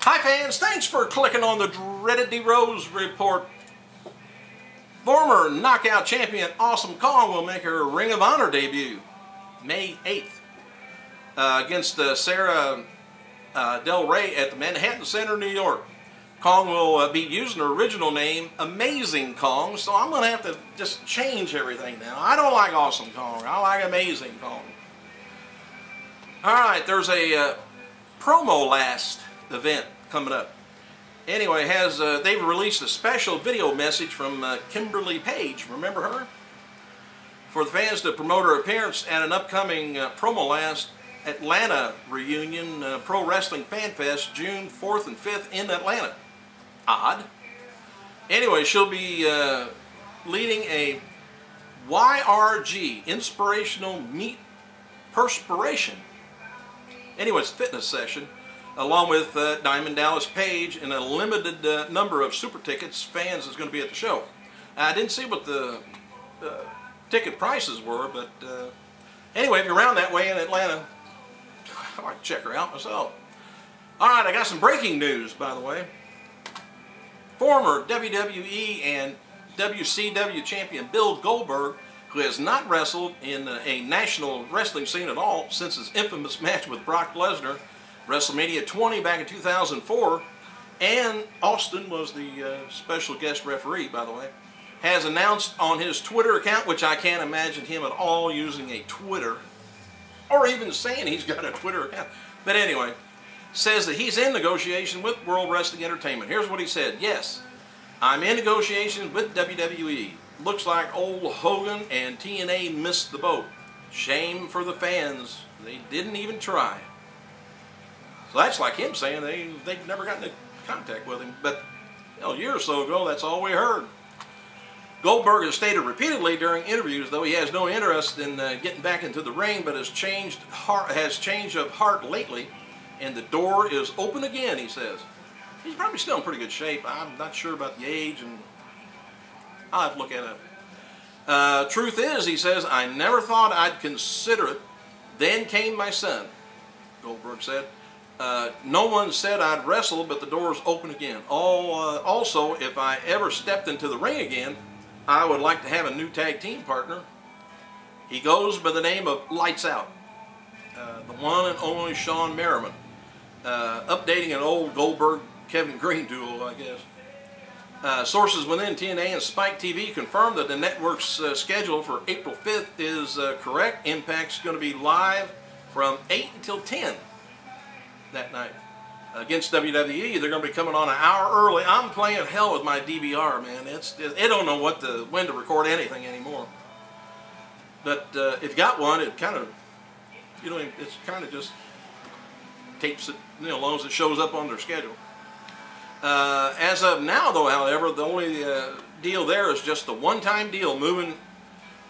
Hi fans, thanks for clicking on the dreaded D-Rose report. Former knockout champion Awesome Kong will make her Ring of Honor debut May 8th against Sarah Del Rey at the Manhattan Center, New York. Kong will be using her original name, Amazing Kong, so I'm going to have to just change everything now. I don't like Awesome Kong, I like Amazing Kong. Alright, there's a promo last event coming up. Anyway, they've released a special video message from Kimberly Page, remember her? For the fans to promote her appearance at an upcoming promo last Atlanta reunion Pro Wrestling Fan Fest June 4th and 5th in Atlanta. Odd. Anyway, she'll be leading a YRG, Inspirational Meet Perspiration. Anyways, fitness session, along with Diamond Dallas Page and a limited number of super tickets. Fans is going to be at the show. I didn't see what the ticket prices were, but anyway, if you're around that way in Atlanta, I might check her out myself. Alright, I got some breaking news, by the way. Former WWE and WCW champion Bill Goldberg, who has not wrestled in a national wrestling scene at all since his infamous match with Brock Lesnar, WrestleMania 20 back in 2004, and Austin was the special guest referee, by the way, has announced on his Twitter account, which I can't imagine him at all using a Twitter, or even saying he's got a Twitter account. But anyway, says that he's in negotiation with World Wrestling Entertainment. Here's what he said. Yes, I'm in negotiations with WWE. Looks like old Hogan and TNA missed the boat. Shame for the fans. They didn't even try. So that's like him saying they've never gotten in contact with him. But a year or so ago, that's all we heard. Goldberg has stated repeatedly during interviews, though he has no interest in getting back into the ring, but has changed of heart lately, and the door is open again, he says. He's probably still in pretty good shape. I'm not sure about the age, and I'll have to look at it. Truth is, he says, I never thought I'd consider it. Then came my son, Goldberg said. No one said I'd wrestle, but the door's open again. Also, if I ever stepped into the ring again, I would like to have a new tag team partner. He goes by the name of Lights Out. The one and only Shawn Merriman. Updating an old Goldberg-Kevin Green duo, I guess. Sources within TNA and Spike TV confirm that the network's schedule for April 5th is correct. Impact's going to be live from 8 until 10 that night. Against WWE, they're going to be coming on an hour early. I'm playing hell with my DVR, man. It don't know when to record anything anymore. But if you got one, it kind of, it's kind of just tapes it, as long as it shows up on their schedule. As of now, though, however, the only deal there is just a one-time deal, moving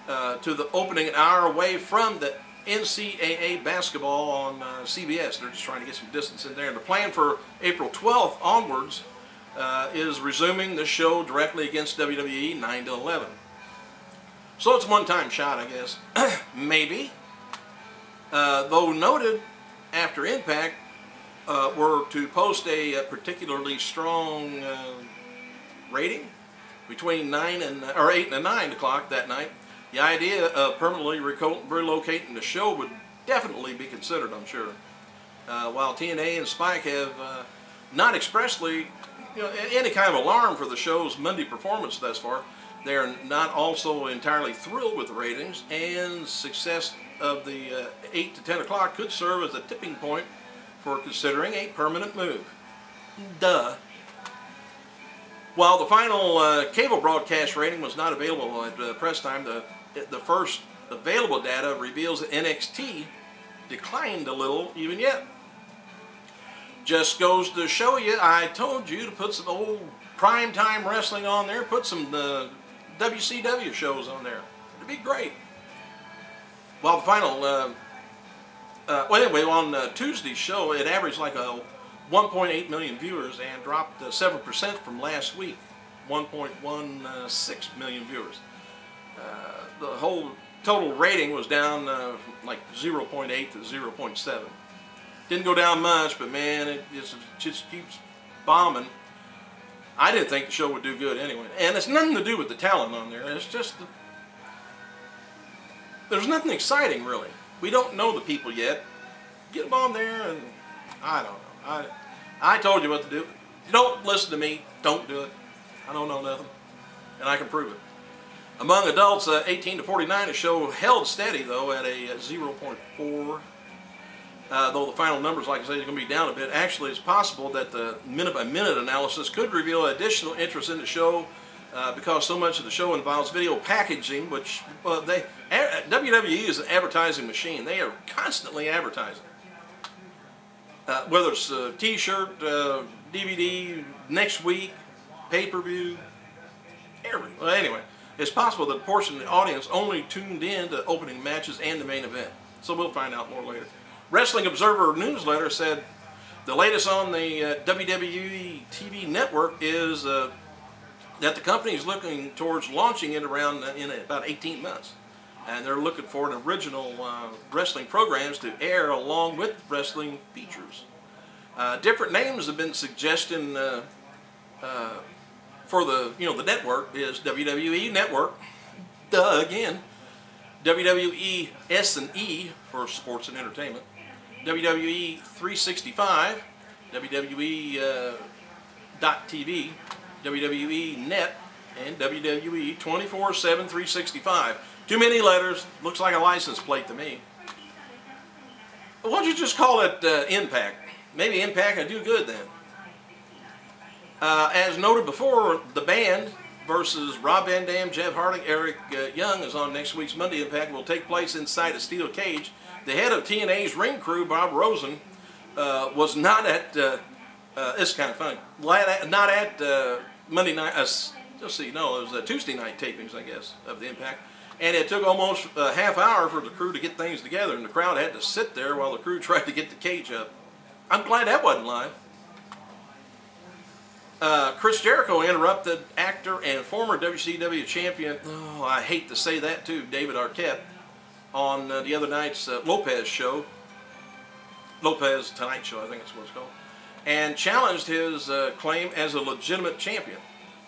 to the opening an hour away from the NCAA basketball on CBS. They're just trying to get some distance in there. And the plan for April 12th onwards is resuming the show directly against WWE 9 to 11. So it's a one-time shot, I guess. Maybe. Though noted after Impact were to post a particularly strong rating between 8 and 9 o'clock that night, the idea of permanently relocating the show would definitely be considered, I'm sure. While TNA and Spike have not expressly any kind of alarm for the show's Monday performance thus far, they are not also entirely thrilled with the ratings, and success of the 8 to 10 o'clock could serve as a tipping point for considering a permanent move. Duh. While the final cable broadcast rating was not available at press time, the first available data reveals that NXT declined a little even yet. Just goes to show you, I told you to put some old primetime wrestling on there, put some WCW shows on there. It'd be great. Well, the final, well anyway, on Tuesday's show, it averaged like a 1.8 million viewers and dropped 7% from last week, 1.16 million viewers. The whole total rating was down like 0.8 to 0.7. Didn't go down much, but man, it just keeps bombing. I didn't think the show would do good anyway. And it's nothing to do with the talent on there. It's just, there's nothing exciting really. We don't know the people yet. Get them on there and, I don't know. I told you what to do. If you don't listen to me, don't do it. I don't know nothing. And I can prove it. Among adults 18 to 49, the show held steady though at a 0.4. Though the final numbers, like I say, are going to be down a bit. Actually, it's possible that the minute-by-minute analysis could reveal additional interest in the show because so much of the show involves video packaging, which WWE is an advertising machine. They are constantly advertising. Whether it's a T-shirt, DVD, next week, pay-per-view, well, anyway, it's possible that a portion of the audience only tuned in to opening matches and the main event. So we'll find out more later. Wrestling Observer newsletter said the latest on the WWE TV network is that the company is looking towards launching it around in about 18 months. And they're looking for an original wrestling programs to air along with wrestling features. Different names have been suggested for the the network is WWE Network, again, WWE S&E for sports and entertainment, WWE 365, WWE .TV, WWE Net, and WWE 24/7 365. Too many letters. Looks like a license plate to me. Why don't you just call it Impact? Maybe Impact would do good then. As noted before, the Band versus Rob Van Dam, Jeff Hardy, Eric Young is on next week's Monday Impact. Will take place inside a steel cage. The head of TNA's ring crew, Bob Rosen, was not at. It's kind of funny. Not at Monday night. Let's see. No, it was Tuesday night tapings, I guess, of the Impact. And it took almost a half hour for the crew to get things together, and the crowd had to sit there while the crew tried to get the cage up. I'm glad that wasn't live. Chris Jericho interrupted actor and former WCW champion, oh, I hate to say that too, David Arquette, on the other night's Lopez show, Lopez Tonight Show, I think that's what it's called, and challenged his claim as a legitimate champion.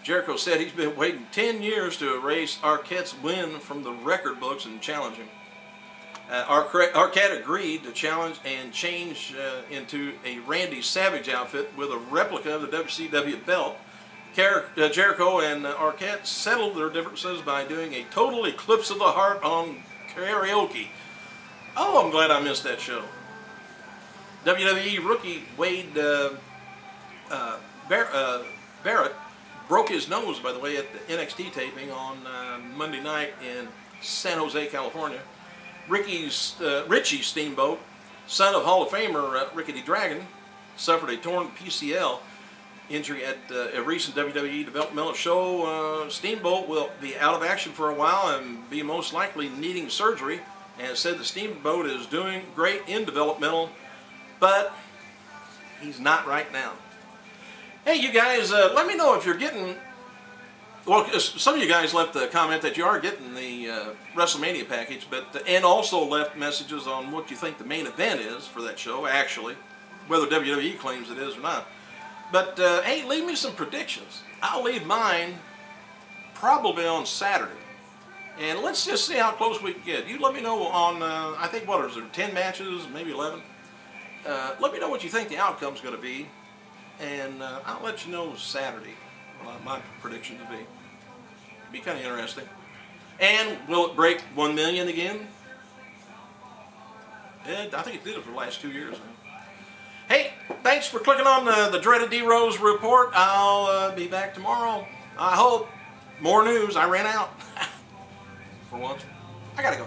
Jericho said he's been waiting 10 years to erase Arquette's win from the record books and challenge him. Arquette agreed to challenge and change into a Randy Savage outfit with a replica of the WCW belt. Jericho and Arquette settled their differences by doing a total Eclipse of the Heart on karaoke. Oh, I'm glad I missed that show. WWE rookie Wade Barrett broke his nose, by the way, at the NXT taping on Monday night in San Jose, California. Richie Steamboat, son of Hall of Famer Rickety Dragon, suffered a torn PCL injury at a recent WWE developmental show. Steamboat will be out of action for a while and be most likely needing surgery, and said the Steamboat is doing great in developmental, but he's not right now. Hey, you guys, let me know if you're getting... Well, some of you guys left the comment that you are getting the WrestleMania package, but and also left messages on what you think the main event is for that show, actually, whether WWE claims it is or not. But, hey, leave me some predictions. I'll leave mine probably on Saturday. And let's just see how close we can get. You let me know on, I think, what is there, 10 matches, maybe 11? Let me know what you think the outcome's going to be. And I'll let you know Saturday what my predictions will be. Be kind of interesting. And will it break 1 million again? I think it did it for the last 2 years. Hey, thanks for clicking on the Dreaded D Rose report. I'll be back tomorrow. I hope. More news. I ran out. For once. I gotta go.